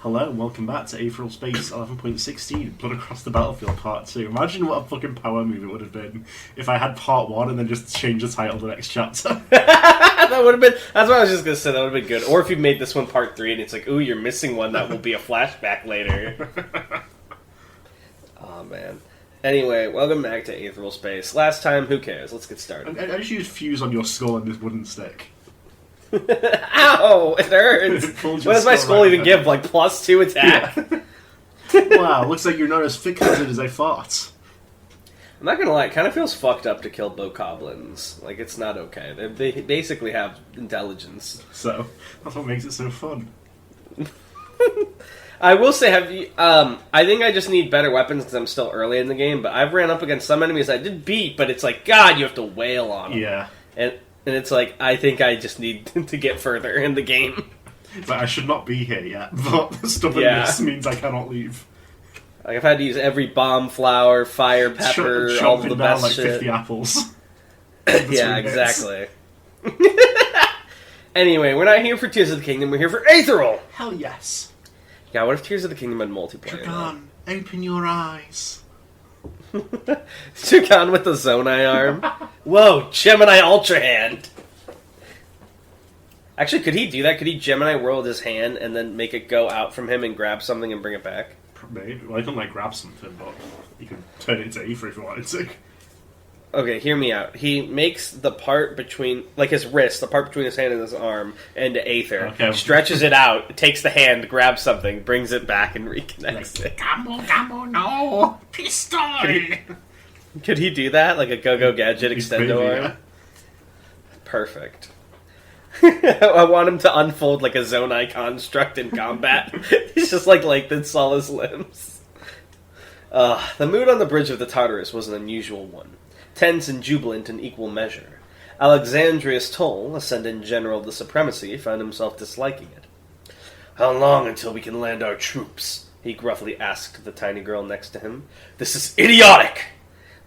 Hello and welcome back to Aetheral Space 11.16, Blood Across the Battlefield Part 2. Imagine what a fucking power move it would have been if I had Part 1 and then just changed the title to the next chapter. That would have been... That's what I was just going to say, that would have been good. Or if you made this one Part 3 and it's like, ooh, you're missing one, that will be a flashback later. Oh, man. Anyway, welcome back to Aetheral Space. Last time, who cares? Let's get started. I just used fuse on your skull and this wooden stick. Ow! It hurts! What does my skull even give? Like, +2 attack? Yeah. Wow, looks like you're not as thick-headed as I thought. I'm not gonna lie, it kind of feels fucked up to kill bokoblins. Like, it's not okay. They basically have intelligence. So, that's what makes it so fun. I will say, I think I just need better weapons because I'm still early in the game, but I've ran up against some enemies I did beat, but it's like, God, you have to wail on them. Yeah. And it's like, I think I just need to get further in the game. But I should not be here yet, but stubbornness means I cannot leave. Like, I've had to use every bomb flower, fire pepper, all of the best like shit. 50 apples. Yeah, exactly. Anyway, we're not here for Tears of the Kingdom, we're here for Aetheral! Hell yes. Yeah, what if Tears of the Kingdom had multiplayer? Dragon, open your eyes. Dragon with the Zonai arm. Whoa, Gemini Ultra Hand! Actually, could he do that? Could he Gemini whirl his hand and then make it go out from him and grab something and bring it back? Maybe. Well, I can grab something, but you can turn it into Aether if you wanted to. Okay, hear me out. He makes the part between, like his wrist, the part between his hand and his arm, into Aether. Okay. Stretches it out, takes the hand, grabs something, brings it back, and reconnects it. Gamble, no! Pistol! Could he do that? Like a Go-Go Gadget extendo arm? Yeah. Perfect. I want him to unfold like a Zonai construct in combat. He's just like this all his limbs. The mood on the bridge of the Tartarus was an unusual one. Tense and jubilant in equal measure. Alexandrius Toll, Ascendant General of the Supremacy, found himself disliking it. How long until we can land our troops? He gruffly asked the tiny girl next to him. This is idiotic!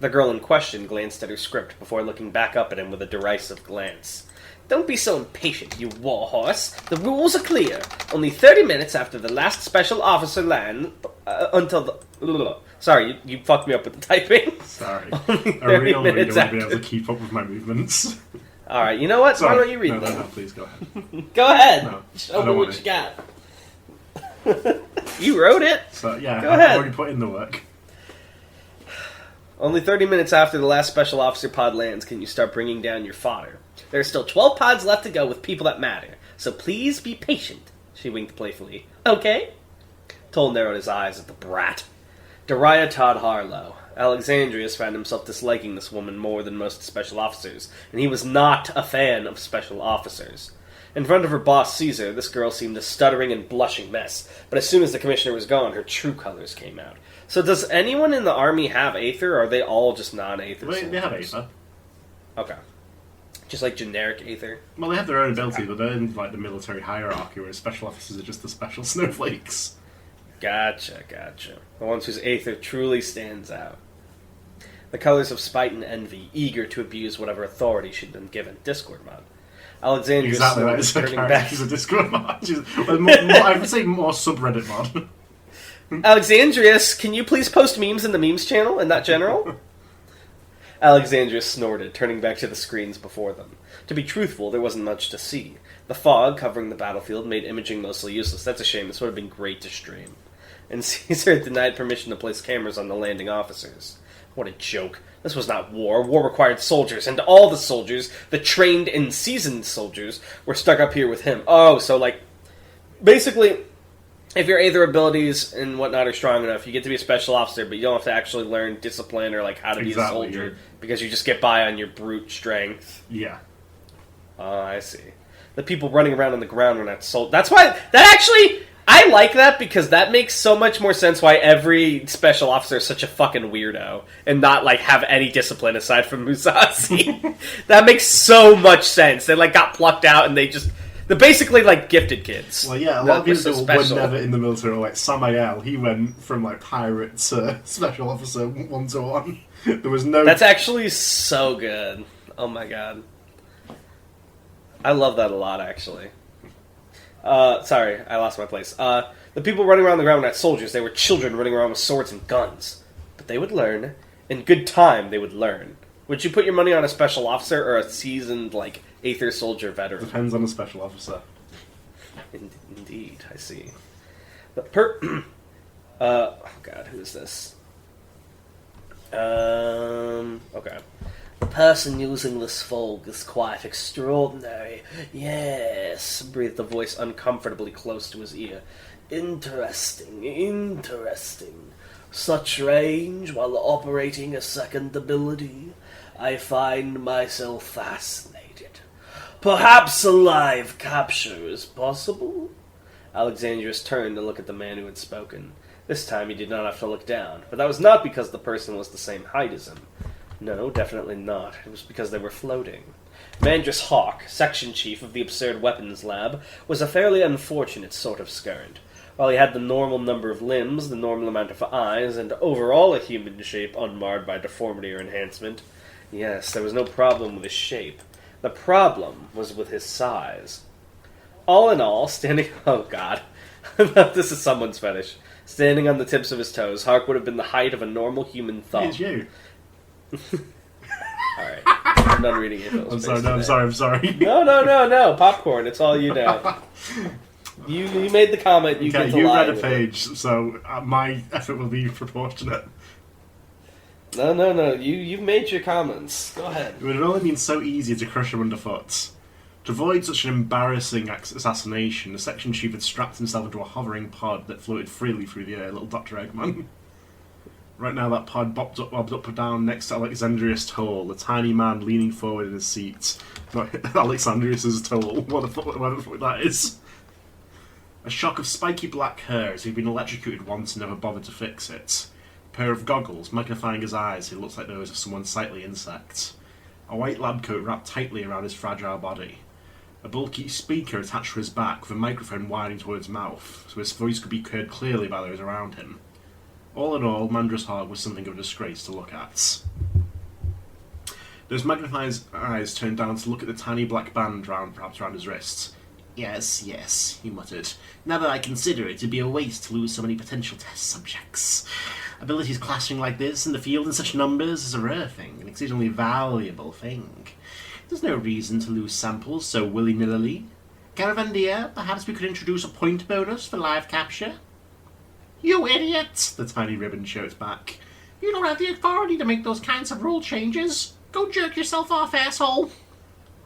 The girl in question glanced at her script before looking back up at him with a derisive glance. Don't be so impatient, you warhorse. The rules are clear. Only 30 minutes after the last special officer land until the... Sorry, you fucked me up with the typing. Sorry. A real reader would be able to keep up with my movements. Alright, you know what? Sorry. Why don't you read them? No, please go ahead. Go ahead. No, show me what you got. You wrote it. So, yeah, go ahead. I've already put in the work. Only 30 minutes after the last special officer pod lands can you start bringing down your fodder. There are still 12 pods left to go with people that matter, so please be patient, she winked playfully. Okay? Toll narrowed his eyes at the brat. Daria Todd Harlow. Alexandrius found himself disliking this woman more than most special officers, and he was not a fan of special officers. In front of her boss, Caesar, this girl seemed a stuttering and blushing mess, but as soon as the commissioner was gone, her true colors came out. So does anyone in the army have Aether, or are they all just non-Aether soldiers? They have Aether. Okay. Just like generic Aether? Well, they have their own ability, but they're in the military hierarchy, whereas special officers are just the special snowflakes. Gotcha. The ones whose Aether truly stands out. The colors of spite and envy, eager to abuse whatever authority she'd been given. Discord mod. Alexandria exactly, that is her character. Back. She's a Discord mod. I would say more subreddit mod. Alexandrius, can you please post memes in the memes channel and not general? Alexandrius snorted, turning back to the screens before them. To be truthful, there wasn't much to see. The fog covering the battlefield made imaging mostly useless. That's a shame. This would have been great to stream. And Caesar denied permission to place cameras on the landing officers. What a joke. This was not war. War required soldiers, and all the soldiers, the trained and seasoned soldiers, were stuck up here with him. Oh, so basically, if your Aether abilities and whatnot are strong enough, you get to be a special officer, but you don't have to actually learn discipline or how to be a soldier, because you just get by on your brute strength. Yeah. Oh, I see. The people running around on the ground are not soldiers. That's why, that actually, I like that, because that makes so much more sense why every special officer is such a fucking weirdo, and not, have any discipline aside from Musashi. That makes so much sense. They, got plucked out, and they're basically, gifted kids. Well, yeah, a lot of people were never in the military, like Samael, he went from, pirate to special officer 1-to-1. There was no... That's actually so good. Oh my god. I love that a lot, actually. Sorry, I lost my place. The people running around the ground were not soldiers, they were children running around with swords and guns. But they would learn. In good time, they would learn. Would you put your money on a special officer or a seasoned, like, Aether soldier veteran? Depends on the special officer. Indeed, I see. The oh god, who is this? Okay. The person using this fog is quite extraordinary. Yes, breathed a voice uncomfortably close to his ear. Interesting, interesting. Such range while operating a second ability. I find myself fascinated. Perhaps a live capture is possible? Alexandrius turned to look at the man who had spoken. This time he did not have to look down, but that was not because the person was the same height as him. No, definitely not. It was because they were floating. Mandrus Hawk, section chief of the Absurd Weapons Lab, was a fairly unfortunate sort of skurnt. While he had the normal number of limbs, the normal amount of eyes, and overall a human shape unmarred by deformity or enhancement, yes, there was no problem with his shape. The problem was with his size. All in all, standing... Oh, God. This is someone's fetish. Standing on the tips of his toes, Hawk would have been the height of a normal human thumb. It's you. Alright. I'm done reading Aetheral Space. I'm sorry. No. Popcorn. It's all you know. You made the comment. You get to lie. You read a page, so my effort will be proportionate. No. You've made your comments. Go ahead. It would have only been so easy to crush him underfoot. To avoid such an embarrassing assassination, the section chief had strapped himself into a hovering pod that floated freely through the air, little Dr. Eggman. Right now that pod bobbed up and down next to Alexandrius Toll, the tiny man leaning forward in his seat. Not Alexandrius' Toll, whatever the fuck that is. A shock of spiky black hair as he'd been electrocuted once and never bothered to fix it. A pair of goggles magnifying his eyes, it looks like those of some unsightly insect. A white lab coat wrapped tightly around his fragile body. A bulky speaker attached to his back with a microphone widening towards his mouth, so his voice could be heard clearly by those around him. All in all, Mandrus Hogg was something of a disgrace to look at. Those magnifying eyes turned down to look at the tiny black band wrapped around his wrists. Yes, he muttered. Now that I consider it, it'd be a waste to lose so many potential test subjects. Abilities clashing like this in the field in such numbers is a rare thing, an exceedingly valuable thing. There's no reason to lose samples so willy-nilly. Caravandia, perhaps we could introduce a point bonus for live capture? You idiot! The tiny ribbon shouts back. You don't have the authority to make those kinds of rule changes. Go jerk yourself off, asshole!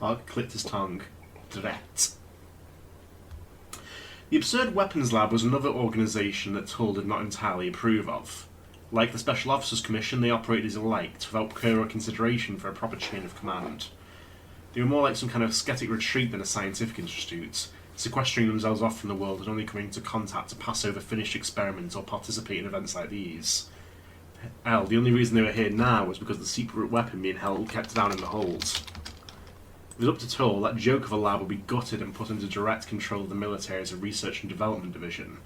Hogg clicked his tongue. Threat. The Absurd Weapons Lab was another organisation that Tull did not entirely approve of. Like the Special Officers Commission, they operated as a light, without care or consideration for a proper chain of command. They were more like some kind of ascetic retreat than a scientific institute, sequestering themselves off from the world and only coming into contact to pass over finished experiments or participate in events like these. Hell, the only reason they were here now was because the secret weapon being held kept down in the hold. If it was up to Tull, that joke of a lab would be gutted and put into direct control of the military as a research and development division.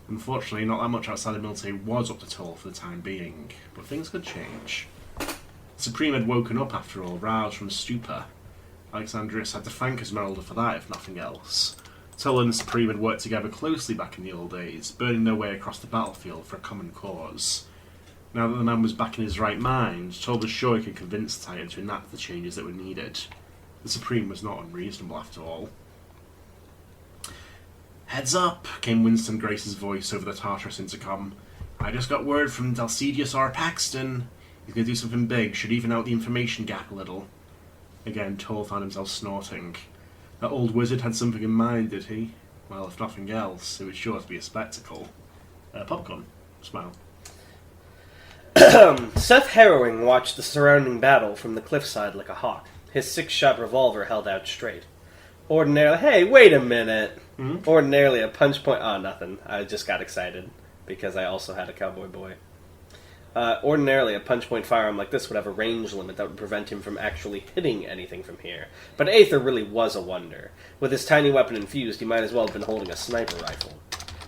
Unfortunately, not that much outside the military was up to Tull for the time being, but things could change. The Supreme had woken up after all, roused from stupor. Alexandrius had to thank Esmeralda for that, if nothing else. Tull and the Supreme had worked together closely back in the old days, burning their way across the battlefield for a common cause. Now that the man was back in his right mind, Tull was sure he could convince the Titan to enact the changes that were needed. The Supreme was not unreasonable, after all. Heads up, came Winston Grace's voice over the Tartarus intercom. I just got word from Dalcidius R. Paxton. He's going to do something big, should even out the information gap a little. Again, Tull found himself snorting. That old wizard had something in mind, did he? Well, if nothing else, it was sure to be a spectacle. Popcorn. Smile. Seth Harrowing watched the surrounding battle from the cliffside like a hawk, his 6-shot revolver held out straight. Ordinarily... Hey, wait a minute! Mm-hmm. Ordinarily a punch point... Oh, nothing. I just got excited, because I also had a cowboy boy. Ordinarily, a punch point firearm like this would have a range limit that would prevent him from actually hitting anything from here. But Aether really was a wonder. With his tiny weapon infused, he might as well have been holding a sniper rifle.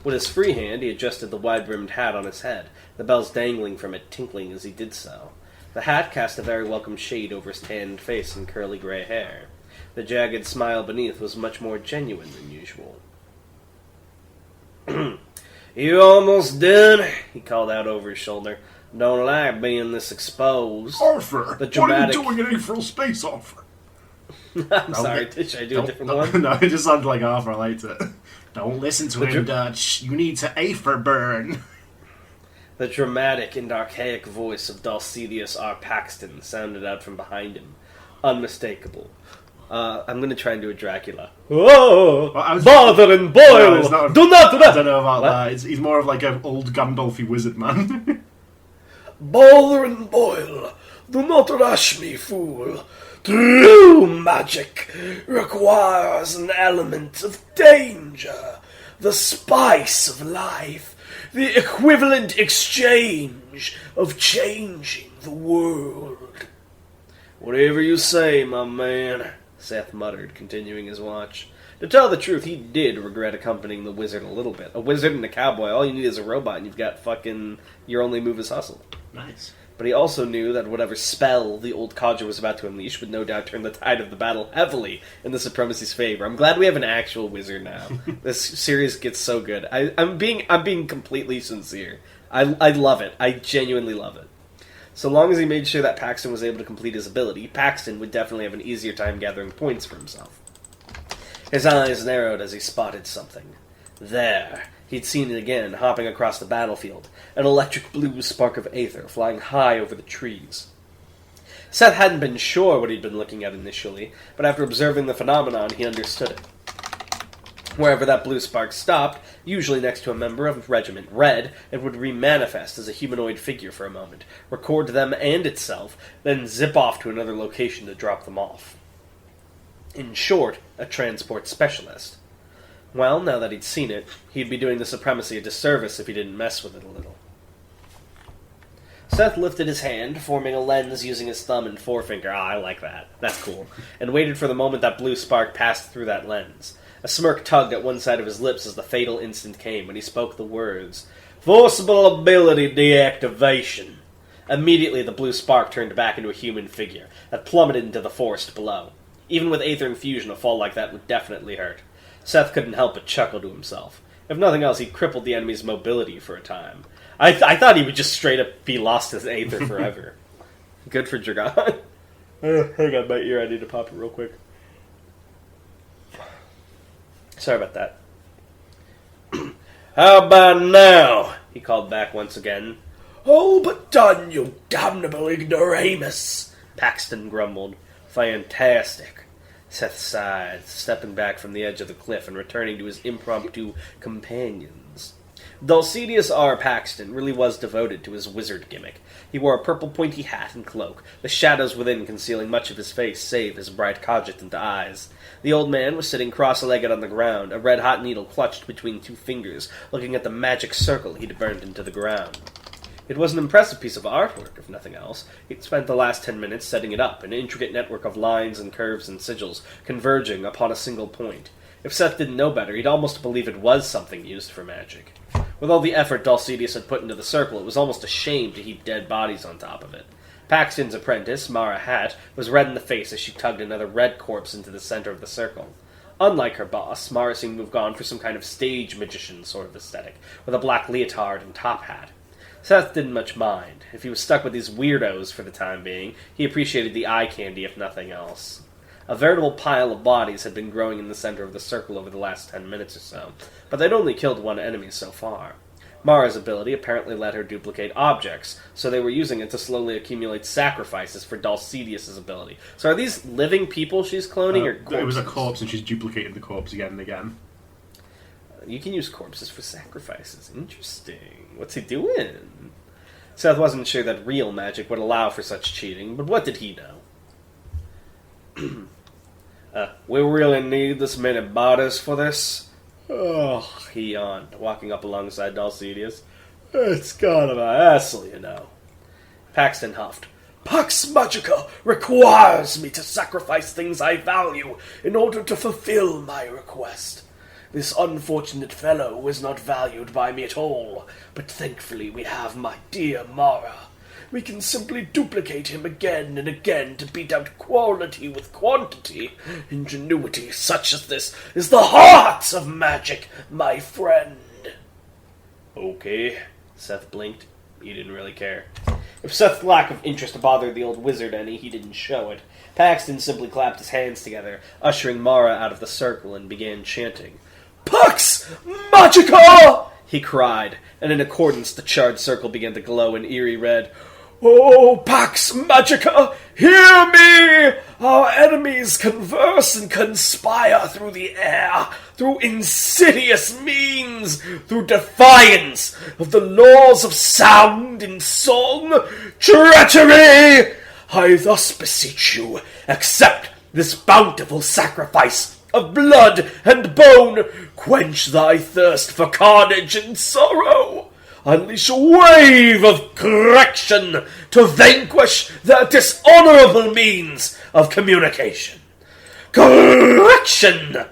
With his free hand, he adjusted the wide-brimmed hat on his head, the bells dangling from it tinkling as he did so. The hat cast a very welcome shade over his tanned face and curly grey hair. The jagged smile beneath was much more genuine than usual. You almost done? He called out over his shoulder. Don't like being this exposed. Arthur, The dramatic... what are you doing in Aetheral Space, Arthur? I'm sorry, should I do a different one? No, it just sounded like Arthur, I liked it. Don't listen to him, Dutch. You need to Aether burn. The dramatic and archaic voice of Dulcidius R. Paxton sounded out from behind him. Unmistakable. I'm going to try and do a Dracula. Oh, bother and boil! No, Do not... I don't know about that. He's more of like an old Gandalfy wizard man. Bother and boil! Do not rush me, fool! True magic requires an element of danger, the spice of life, the equivalent exchange of changing the world. Whatever you say, my man, Seth muttered, continuing his watch. To tell the truth, he did regret accompanying the wizard a little bit. A wizard and a cowboy, all you need is a robot and you've got fucking... your only move is hustle. Nice. But he also knew that whatever spell the old codger was about to unleash would no doubt turn the tide of the battle heavily in the Supremacy's favor. I'm glad we have an actual wizard now. This series gets so good. I'm being completely sincere. I love it. I genuinely love it. So long as he made sure that Paxton was able to complete his ability, Paxton would definitely have an easier time gathering points for himself. His eyes narrowed as he spotted something. There. He'd seen it again, hopping across the battlefield, an electric blue spark of aether flying high over the trees. Seth hadn't been sure what he'd been looking at initially, but after observing the phenomenon, he understood it. Wherever that blue spark stopped, usually next to a member of Regiment Red, it would remanifest as a humanoid figure for a moment, record them and itself, then zip off to another location to drop them off. In short, a transport specialist. Well, now that he'd seen it, he'd be doing the Supremacy a disservice if he didn't mess with it a little. Seth lifted his hand, forming a lens using his thumb and forefinger. I like that. That's cool. And waited for the moment that blue spark passed through that lens. A smirk tugged at one side of his lips as the fatal instant came when he spoke the words, "Forcible ability deactivation." Immediately, the blue spark turned back into a human figure that plummeted into the forest below. Even with Aether infusion, a fall like that would definitely hurt. Seth couldn't help but chuckle to himself. If nothing else, he crippled the enemy's mobility for a time. I thought he would just straight up be lost as Aether forever. Good for Dragon. Hang on, my ear, I need to pop it real quick. Sorry about that. "How about now?" he called back once again. "All but done, you damnable ignoramus," Paxton grumbled. "Fantastic." Seth sighed, stepping back from the edge of the cliff and returning to his impromptu companions. Dulcidius R. Paxton really was devoted to his wizard gimmick. He wore a purple pointy hat and cloak, the shadows within concealing much of his face save his bright cogitant eyes. The old man was sitting cross-legged on the ground, a red-hot needle clutched between two fingers, looking at the magic circle he'd burned into the ground. It was an impressive piece of artwork, if nothing else. He'd spent the last 10 minutes setting it up, an intricate network of lines and curves and sigils, converging upon a single point. If Seth didn't know better, he'd almost believe it was something used for magic. With all the effort Dulcidius had put into the circle, it was almost a shame to heap dead bodies on top of it. Paxton's apprentice, Mara Hatt, was red in the face as she tugged another red corpse into the center of the circle. Unlike her boss, Mara seemed to have gone for some kind of stage magician sort of aesthetic, with a black leotard and top hat. Seth didn't much mind. If he was stuck with these weirdos for the time being, he appreciated the eye candy if nothing else. A veritable pile of bodies had been growing in the center of the circle over the last 10 minutes or so, but they'd only killed one enemy so far. Mara's ability apparently let her duplicate objects, so they were using it to slowly accumulate sacrifices for Dulcidius' ability. So are these living people she's cloning, or corpses? It was a corpse and she's duplicated the corpse again and again. You can use corpses for sacrifices. Interesting. What's he doing? Seth wasn't sure that real magic would allow for such cheating, but what did he know? We really need this many bodies for this? Oh, he yawned, walking up alongside Dulcidius. It's kind of a hassle, you know. Paxton huffed. Pax Magica requires me to sacrifice things I value in order to fulfill my request. This unfortunate fellow is not valued by me at all, but thankfully we have my dear Mara. We can simply duplicate him again and again to beat out quality with quantity. Ingenuity such as this is the heart of magic, my friend. Okay. Seth blinked. He didn't really care. If Seth's lack of interest bothered the old wizard any, he didn't show it. Paxton simply clapped his hands together, ushering Mara out of the circle, and began chanting. Pax Magica! He cried, and in accordance the charred circle began to glow in eerie red. Oh, Pax Magica, hear me! Our enemies converse and conspire through the air, through insidious means, through defiance of the laws of sound and song, treachery! I thus beseech you, accept this bountiful sacrifice of blood and bone, quench thy thirst for carnage and sorrow. Unleash a wave of correction to vanquish the dishonorable means of communication. Correction!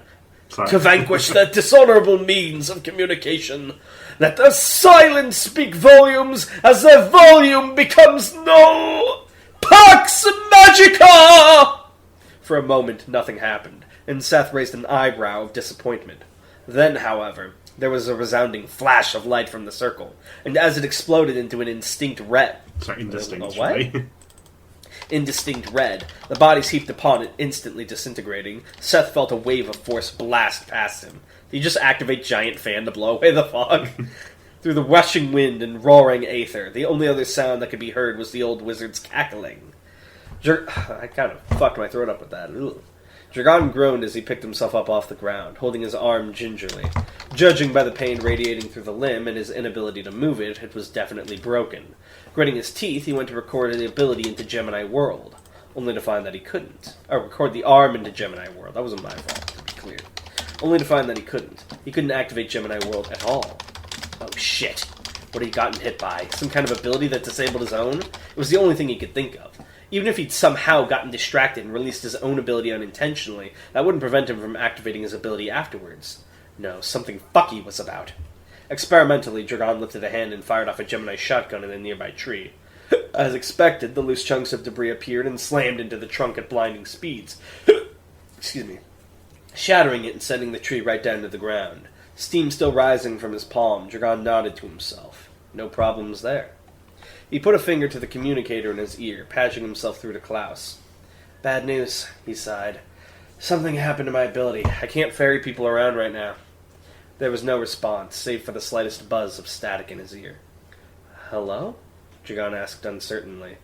Sorry. To vanquish the dishonorable means of communication. Let the silence speak volumes as their volume becomes null. Pax Magica! For a moment, nothing happened, and Seth raised an eyebrow of disappointment. Then, however, there was a resounding flash of light from the circle, and as it exploded into an indistinct red... Sorry, indistinct. What? Indistinct red, the bodies heaped upon it instantly disintegrating, Seth felt a wave of force blast past him. Did he just activate Giant Fan to blow away the fog? Through the rushing wind and roaring aether, the only other sound that could be heard was the old wizard's cackling. I kind of fucked my throat up with that. Ugh. Dragon groaned as he picked himself up off the ground, holding his arm gingerly. Judging by the pain radiating through the limb and his inability to move it, it was definitely broken. Gritting his teeth, he went to record the ability into Gemini World, only to find that he couldn't. Record the arm into Gemini World. That wasn't my fault, to be clear. Only to find that he couldn't. He couldn't activate Gemini World at all. Oh, shit. What had he gotten hit by? Some kind of ability that disabled his own? It was the only thing he could think of. Even if he'd somehow gotten distracted and released his own ability unintentionally, that wouldn't prevent him from activating his ability afterwards. No, something fucky was about. Experimentally, Dragon lifted a hand and fired off a Gemini shotgun in a nearby tree. As expected, the loose chunks of debris appeared and slammed into the trunk at blinding speeds. Excuse me. Shattering it and sending the tree right down to the ground. Steam still rising from his palm, Dragon nodded to himself. No problems there. He put a finger to the communicator in his ear, patching himself through to Klaus. Bad news, he sighed. Something happened to my ability. I can't ferry people around right now. There was no response, save for the slightest buzz of static in his ear. Hello? Dragon asked uncertainly.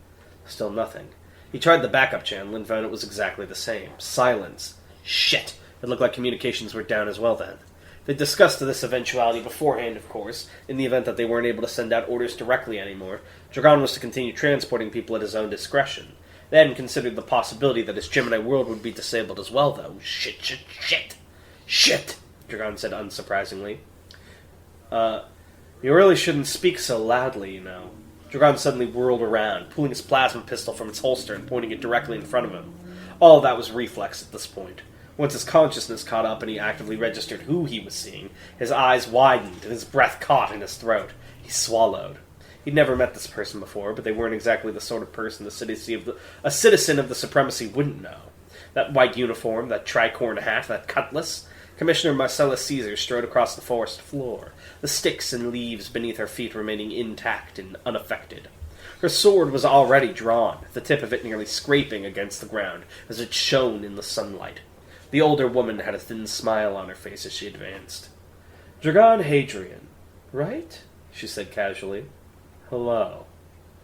Still nothing. He tried the backup channel and found it was exactly the same. Silence. Shit! It looked like communications were down as well then. They discussed this eventuality beforehand, of course, in the event that they weren't able to send out orders directly anymore. Dragon was to continue transporting people at his own discretion. They hadn't considered the possibility that his Gemini world would be disabled as well, though. Shit, Dragon said unsurprisingly. You really shouldn't speak so loudly, you know. Dragon suddenly whirled around, pulling his plasma pistol from its holster and pointing it directly in front of him. All of that was reflex at this point. Once his consciousness caught up and he actively registered who he was seeing, his eyes widened and his breath caught in his throat. He swallowed. He'd never met this person before, but they weren't exactly the sort of person a citizen of the Supremacy wouldn't know. That white uniform, that tricorn hat, that cutlass. Commissioner Marcellus Caesar strode across the forest floor, the sticks and leaves beneath her feet remaining intact and unaffected. Her sword was already drawn, the tip of it nearly scraping against the ground as it shone in the sunlight. The older woman had a thin smile on her face as she advanced. Dragon Hadrian, right? She said casually. Hello.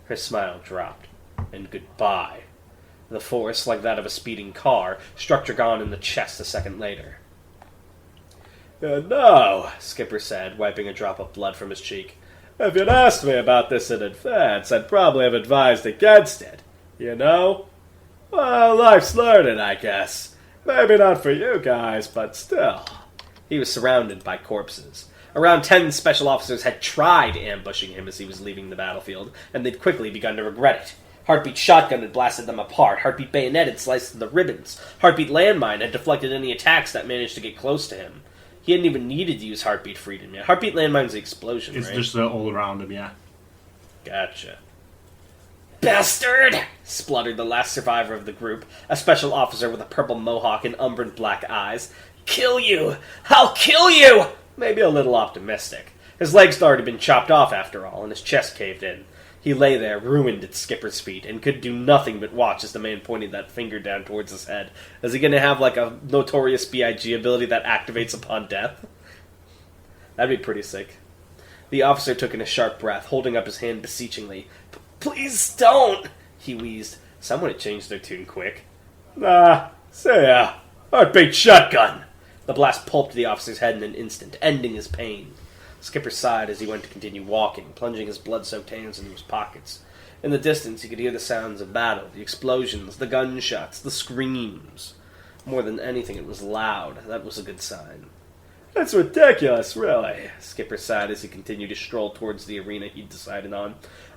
Her smile dropped. And goodbye. The force, like that of a speeding car, struck Dragon in the chest a second later. No, Skipper said, wiping a drop of blood from his cheek. If you'd asked me about this in advance, I'd probably have advised against it. You know? Well, life's learning, I guess. Maybe not for you guys, but still. He was surrounded by corpses. Around 10 special officers had tried ambushing him as he was leaving the battlefield, and they'd quickly begun to regret it. Heartbeat shotgun had blasted them apart. Heartbeat bayonet had sliced to the ribbons. Heartbeat landmine had deflected any attacks that managed to get close to him. He hadn't even needed to use Heartbeat freedom yet. Heartbeat landmine's the explosion, It's right? just all around him, yeah. Gotcha. Bastard! Spluttered the last survivor of the group, a special officer with a purple mohawk and umbran black eyes. Kill you! I'll kill you! Maybe a little optimistic. His legs had already been chopped off, after all, and his chest caved in. He lay there, ruined at Skipper's feet, and could do nothing but watch as the man pointed that finger down towards his head. Is he going to have, like, a Notorious B.I.G. ability that activates upon death? That'd be pretty sick. The officer took in a sharp breath, holding up his hand beseechingly. "Please don't!" he wheezed. Someone had changed their tune quick. Heartbeat shotgun! The blast pulped the officer's head in an instant, ending his pain. Skipper sighed as he went to continue walking, plunging his blood-soaked hands into his pockets. In the distance, he could hear the sounds of battle, the explosions, the gunshots, the screams. More than anything, it was loud. That was a good sign. "That's ridiculous, really," Skipper sighed as he continued to stroll towards the arena he'd decided on.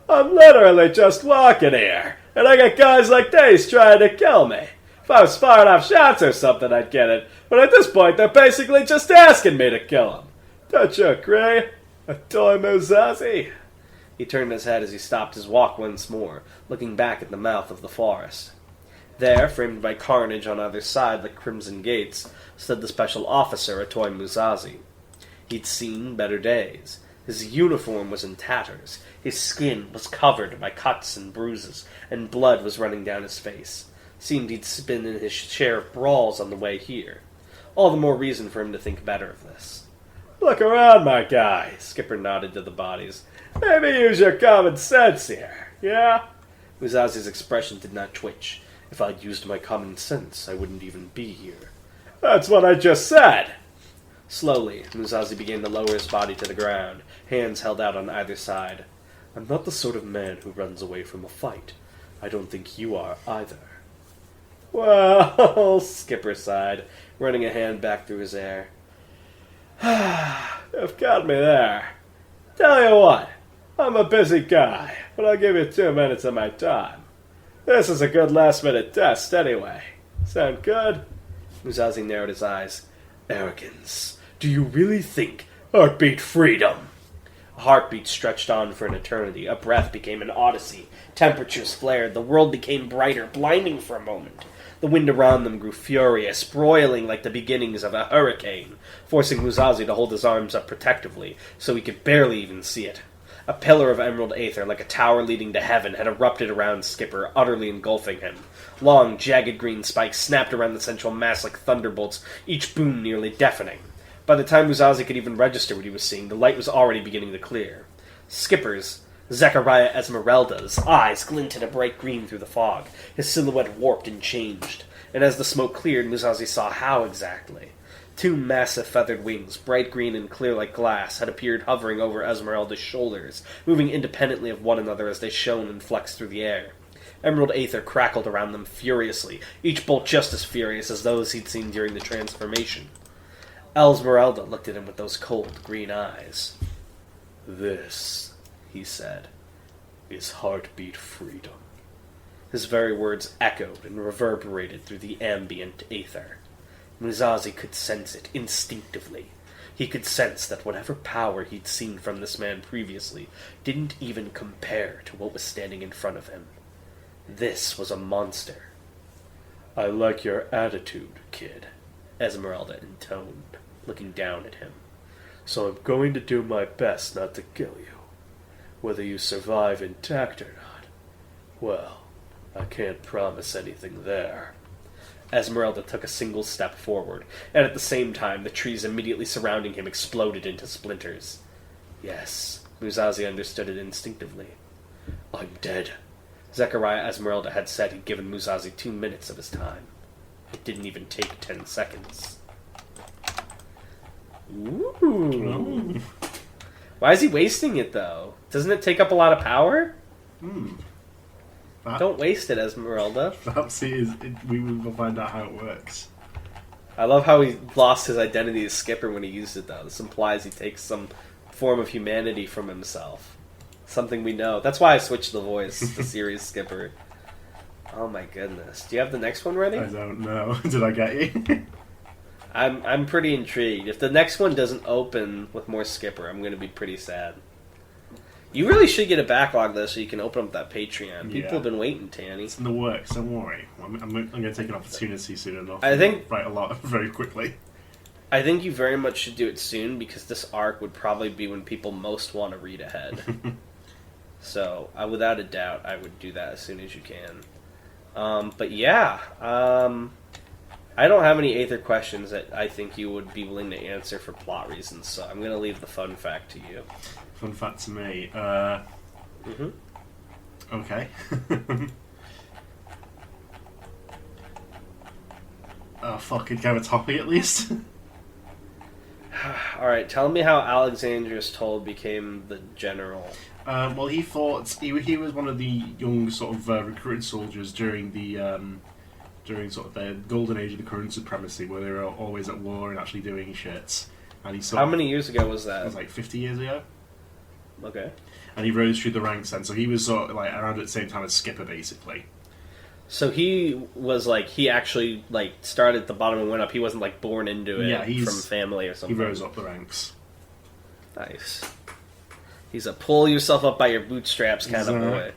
"I'm literally just walking here, and I got guys like these trying to kill me. If I was firing off shots or something, I'd get it. But at this point, they're basically just asking me to kill them. Don't you agree, Atoy Musashi?" He turned his head as he stopped his walk once more, looking back at the mouth of the forest. There, framed by carnage on either side like crimson gates, stood the special officer, Atoy Musashi. He'd seen better days. His uniform was in tatters. His skin was covered by cuts and bruises, and blood was running down his face. Seemed he'd been in his share of brawls on the way here. All the more reason for him to think better of this. "Look around, my guy," Skipper nodded to the bodies. "Maybe use your common sense here, yeah?" Musashi's expression did not twitch. "If I'd used my common sense, I wouldn't even be here." "That's what I just said!" Slowly, Musashi began to lower his body to the ground, hands held out on either side. "I'm not the sort of man who runs away from a fight. I don't think you are, either." "Well," Skipper sighed, running a hand back through his hair. "You've got me there. Tell you what, I'm a busy guy, but I'll give you 2 minutes of my time. This is a good last-minute test, anyway. Sound good?" Musashi narrowed his eyes. "Arrogance. Do you really think heartbeat freedom?" A heartbeat stretched on for an eternity. A breath became an odyssey. Temperatures flared. The world became brighter, blinding for a moment. The wind around them grew furious, broiling like the beginnings of a hurricane, forcing Musashi to hold his arms up protectively, so he could barely even see it. A pillar of emerald aether, like a tower leading to heaven, had erupted around Skipper, utterly engulfing him. Long, jagged green spikes snapped around the central mass like thunderbolts, each boom nearly deafening. By the time Musashi could even register what he was seeing, the light was already beginning to clear. Skipper's, Zechariah Esmeralda's, eyes glinted a bright green through the fog. His silhouette warped and changed. And as the smoke cleared, Musashi saw how exactly. 2 massive feathered wings, bright green and clear like glass, had appeared hovering over Esmeralda's shoulders, moving independently of one another as they shone and flexed through the air. Emerald aether crackled around them furiously, each bolt just as furious as those he'd seen during the transformation. Esmeralda looked at him with those cold green eyes. "This," he said, "is heartbeat freedom." His very words echoed and reverberated through the ambient aether. Musashi could sense it instinctively. He could sense that whatever power he'd seen from this man previously didn't even compare to what was standing in front of him. This was a monster. "I like your attitude, kid," Esmeralda intoned, looking down at him. "So I'm going to do my best not to kill you. Whether you survive intact or not, well, I can't promise anything there." Esmeralda took a single step forward, and at the same time the trees immediately surrounding him exploded into splinters. Yes, Musashi understood it instinctively. "I'm dead." Zechariah Esmeralda had said he'd given Musashi 2 minutes of his time. It didn't even take 10 seconds. Ooh. Why is he wasting it, though? Doesn't it take up a lot of power? Don't waste it, Esmeralda. Perhaps we will find out how it works. I love how he lost his identity as Skipper when he used it, though. This implies he takes some form of humanity from himself. Something we know. That's why I switched the voice to Sirius Skipper. Oh my goodness. Do you have the next one ready? I don't know. Did I get you? I'm pretty intrigued. If the next one doesn't open with more Skipper, I'm going to be pretty sad. You really should get a backlog, though, so you can open up that Patreon. People have been waiting, Tanny. It's in the works, don't worry. I'm going to take an opportunity soon enough. I think write a lot very quickly. I think you very much should do it soon, because this arc would probably be when people most want to read ahead. So, without a doubt, I would do that as soon as you can. But yeah, I don't have any Aether questions that I think you would be willing to answer for plot reasons, so I'm going to leave the fun fact to you. Fun fact to me. Okay. Oh, fuck, it'd go a topic at least. Alright, tell me how Alexandrius Toll became the general. Well, he fought. He was one of the young sort of recruited soldiers during sort of the golden age of the current supremacy, where they were always at war and actually doing shit. And he How many years ago was that? It was like 50 years ago. Okay. And he rose through the ranks then, so he was sort of like around at the same time as Skipper, basically. So he was like, he actually like started at the bottom and went up. He wasn't like born into it from family or something. He rose up the ranks. Nice. He's a pull yourself up by your bootstraps kind of boy.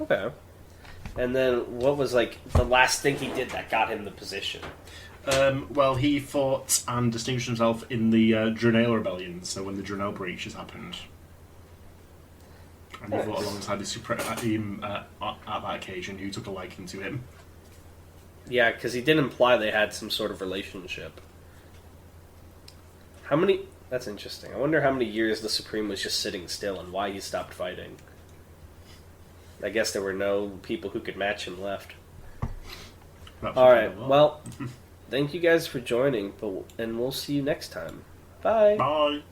Okay. And then what was like the last thing he did that got him the position? Well, he fought and distinguished himself in the Drenale Rebellion, so when the Drenale breaches happened. And he fought alongside him at that occasion, who took a liking to him. Yeah, because he did imply they had some sort of relationship. How many... That's interesting. I wonder how many years the Supreme was just sitting still and why he stopped fighting. I guess there were no people who could match him left. Alright, well, thank you guys for joining, and we'll see you next time. Bye! Bye!